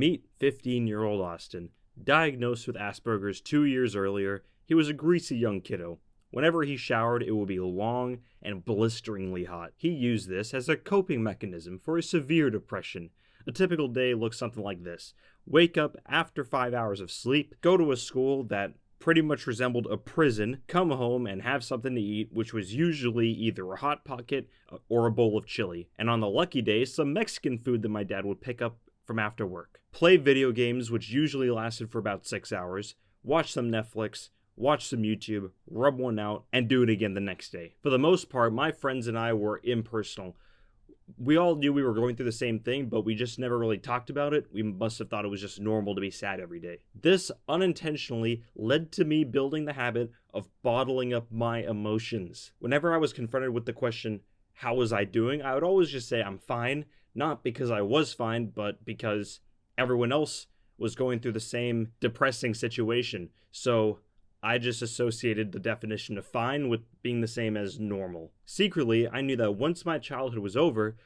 Meet 15-year-old Austin. Diagnosed with Asperger's 2 years earlier, he was a greasy young kiddo. Whenever he showered, it would be long and blisteringly hot. He used this as a coping mechanism for his severe depression. A typical day looks something like this. Wake up after 5 hours of sleep, go to a school that pretty much resembled a prison, come home and have something to eat, which was usually either a Hot Pocket or a bowl of chili. And on the lucky day, some Mexican food that my dad would pick up from after work. Play video games, which usually lasted for about 6 hours, watch some Netflix, watch some YouTube, rub one out, and do it again the next day. For the most part, my friends and I were impersonal. We all knew we were going through the same thing, but we just never really talked about it. We must have thought it was just normal to be sad every day. This unintentionally led to me building the habit of bottling up my emotions. Whenever I was confronted with the question, how was I doing? I would always just say I'm fine, not because I was fine, but because everyone else was going through the same depressing situation. So I just associated the definition of fine with being the same as normal. Secretly, I knew that once my childhood was over,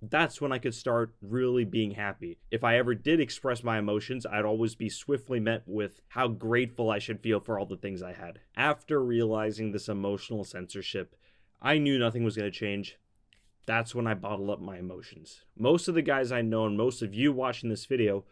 that's when I could start really being happy. If I ever did express my emotions, I'd always be swiftly met with how grateful I should feel for all the things I had. After realizing this emotional censorship, I knew nothing was going to change. That's when I bottled up my emotions. Most of the guys I know and most of you watching this video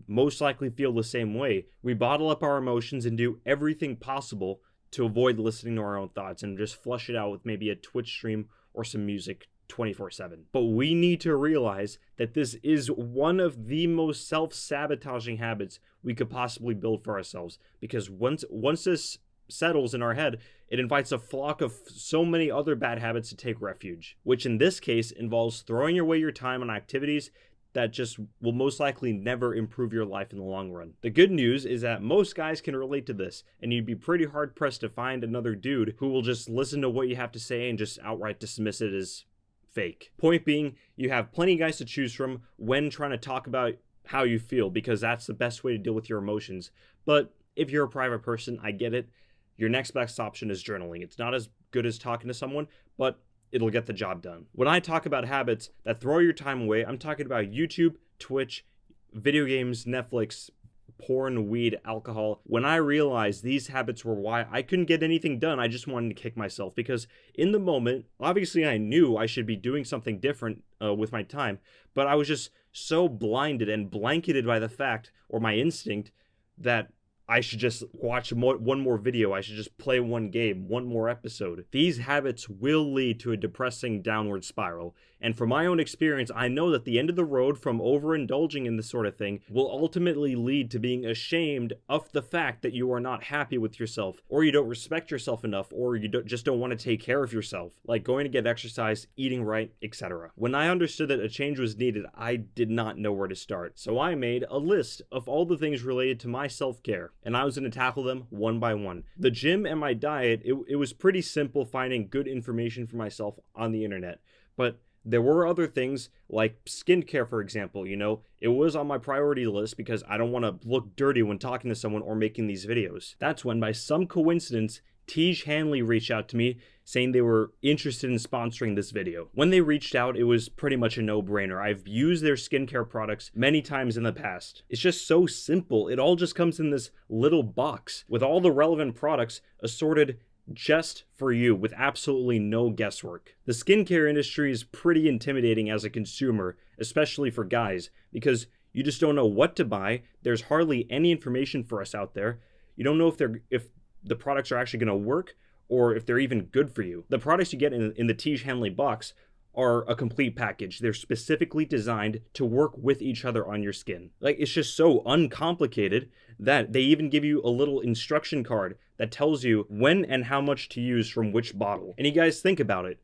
most likely feel the same way. We bottle up our emotions and do everything possible to avoid listening to our own thoughts and just flush it out with maybe a Twitch stream or some music 24/7. But we need to realize that this is one of the most self-sabotaging habits we could possibly build for ourselves, because once this settles in our head, it invites a flock of so many other bad habits to take refuge, which in this case involves throwing away your time on activities that just will most likely never improve your life in the long run. The good news is that most guys can relate to this, and you'd be pretty hard pressed to find another dude who will just listen to what you have to say and just outright dismiss it as fake. Point being, you have plenty of guys to choose from when trying to talk about how you feel, because that's the best way to deal with your emotions. But if you're a private person, I get it. Your next best option is journaling. It's not as good as talking to someone, but it'll get the job done. When I talk about habits that throw your time away, I'm talking about YouTube, Twitch, video games, Netflix, porn, weed, alcohol. When I realized these habits were why I couldn't get anything done, I just wanted to kick myself, because in the moment, obviously I knew I should be doing something different with my time, but I was just so blinded and blanketed by the fact, or my instinct, that I should just watch one more video. I should just play one game, one more episode. These habits will lead to a depressing downward spiral. And from my own experience, I know that the end of the road from overindulging in this sort of thing will ultimately lead to being ashamed of the fact that you are not happy with yourself, or you don't respect yourself enough, or you just don't want to take care of yourself, like going to get exercise, eating right, etc. When I understood that a change was needed, I did not know where to start. So I made a list of all the things related to my self-care, and I was going to tackle them one by one. The gym and my diet, it was pretty simple finding good information for myself on the internet, but there were other things like skincare, for example. It was on my priority list because I don't want to look dirty when talking to someone or making these videos. That's when, by some coincidence, Tej Hanley reached out to me saying they were interested in sponsoring this video. When they reached out, it was pretty much a no-brainer. I've used their skincare products many times in the past. It's just so simple. It all just comes in this little box with all the relevant products assorted just for you with absolutely no guesswork. The skincare industry is pretty intimidating as a consumer, especially for guys, because you just don't know what to buy. There's hardly any information for us out there. You don't know if the products are actually going to work or if they're even good for you. The products you get in the Tej Hanley box are a complete package. They're specifically designed to work with each other on your skin. It's just so uncomplicated that they even give you a little instruction card that tells you when and how much to use from which bottle. And you guys think about it.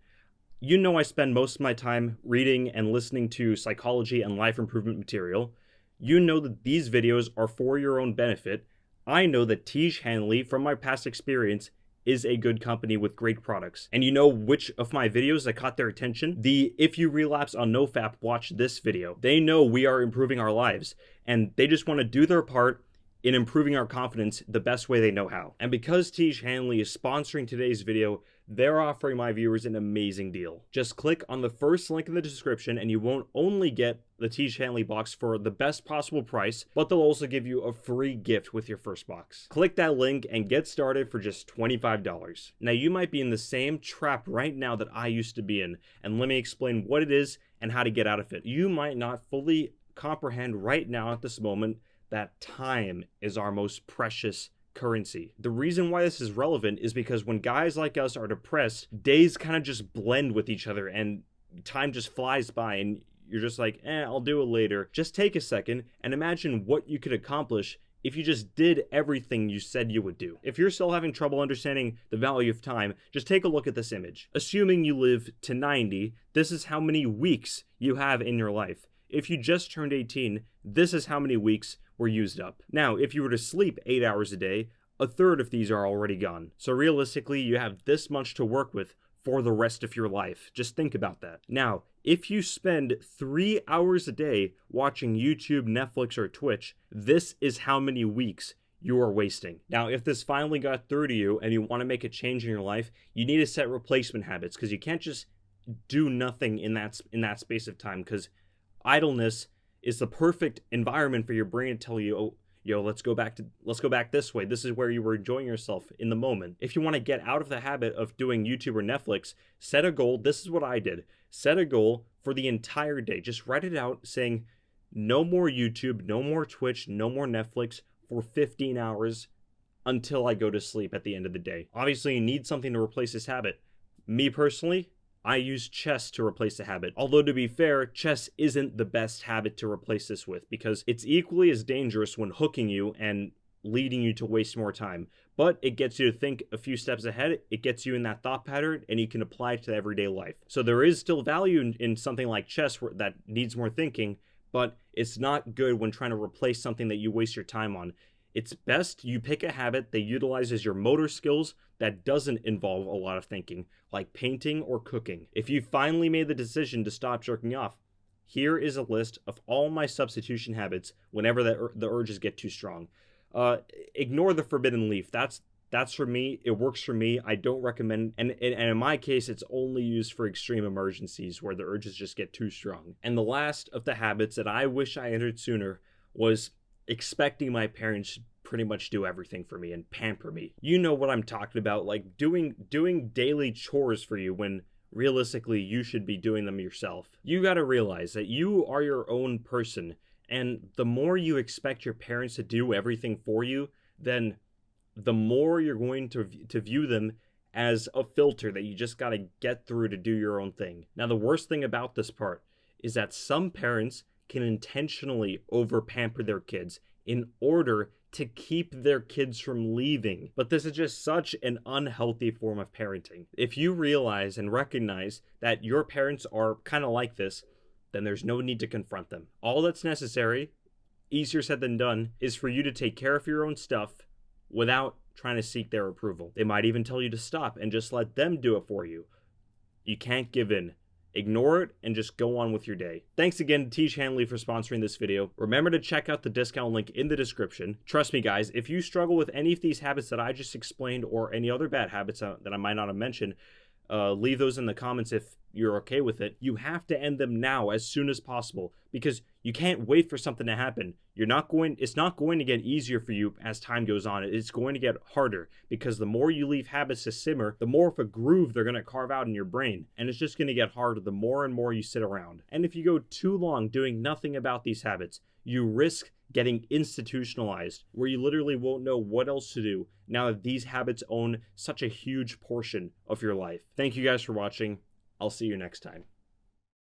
I spend most of my time reading and listening to psychology and life improvement material. You know that these videos are for your own benefit. I know that Tej Hanley, from my past experience, is a good company with great products. And you know which of my videos that caught their attention? The "If you relapse on NoFap, watch this" video. They know we are improving our lives, and they just want to do their part in improving our confidence the best way they know how. And because Tej Hanley is sponsoring today's video, they're offering my viewers an amazing deal. Just click on the first link in the description and you won't only get the T. Shanley box for the best possible price, but they'll also give you a free gift with your first box. Click that link and get started for just $25. Now you might be in the same trap right now that I used to be in, and let me explain what it is and how to get out of it. You might not fully comprehend right now at this moment that time is our most precious currency. The reason why this is relevant is because when guys like us are depressed, days kind of just blend with each other and time just flies by and you're just like, I'll do it later. Just take a second and imagine what you could accomplish if you just did everything you said you would do. If you're still having trouble understanding the value of time, just take a look at this image. Assuming you live to 90, this is how many weeks you have in your life. If you just turned 18, this is how many weeks were used up. Now, if you were to sleep 8 hours a day, a third of these are already gone. So realistically, you have this much to work with for the rest of your life. Just think about that. Now, if you spend 3 hours a day watching YouTube, Netflix, or Twitch, this is how many weeks you are wasting. Now, if this finally got through to you and you want to make a change in your life, you need to set replacement habits because you can't just do nothing in that space of time, because idleness is the perfect environment for your brain to tell you, oh, yo, let's go back this way. This is where you were enjoying yourself in the moment. If you want to get out of the habit of doing YouTube or Netflix, set a goal. This is what I did. Set a goal for the entire day. Just write it out saying no more YouTube, no more Twitch, no more Netflix for 15 hours until I go to sleep at the end of the day. Obviously, you need something to replace this habit. Me personally, I use chess to replace the habit. Although to be fair, chess isn't the best habit to replace this with because it's equally as dangerous when hooking you and leading you to waste more time. But it gets you to think a few steps ahead. It gets you in that thought pattern and you can apply it to everyday life. So there is still value in something like chess that needs more thinking, but it's not good when trying to replace something that you waste your time on. It's best you pick a habit that utilizes your motor skills that doesn't involve a lot of thinking, like painting or cooking. If you finally made the decision to stop jerking off, here is a list of all my substitution habits whenever the urges get too strong. Ignore the forbidden leaf. That's for me. It works for me. I don't recommend, and in my case, it's only used for extreme emergencies where the urges just get too strong. And the last of the habits that I wish I entered sooner was expecting my parents pretty much do everything for me and pamper me. You know what I'm talking about, like doing daily chores for you when realistically you should be doing them yourself. You got to realize that you are your own person, and the more you expect your parents to do everything for you, then the more you're going to view them as a filter that you just got to get through to do your own thing. Now, the worst thing about this part is that some parents can intentionally over-pamper their kids in order to keep their kids from leaving. But this is just such an unhealthy form of parenting. If you realize and recognize that your parents are kind of like this, then there's no need to confront them. All that's necessary, easier said than done, is for you to take care of your own stuff without trying to seek their approval. They might even tell you to stop and just let them do it for you. You can't give in. Ignore it and just go on with your day. Thanks again to T. Shanley for sponsoring this video. Remember to check out the discount link in the description. Trust me guys, if you struggle with any of these habits that I just explained or any other bad habits that I might not have mentioned, leave those in the comments if you're okay with it. You have to end them now as soon as possible because you can't wait for something to happen. It's not going to get easier for you as time goes on. It's going to get harder because the more you leave habits to simmer, the more of a groove they're going to carve out in your brain. And it's just going to get harder the more and more you sit around. And if you go too long doing nothing about these habits, you risk getting institutionalized where you literally won't know what else to do now that these habits own such a huge portion of your life. Thank you guys for watching. I'll see you next time.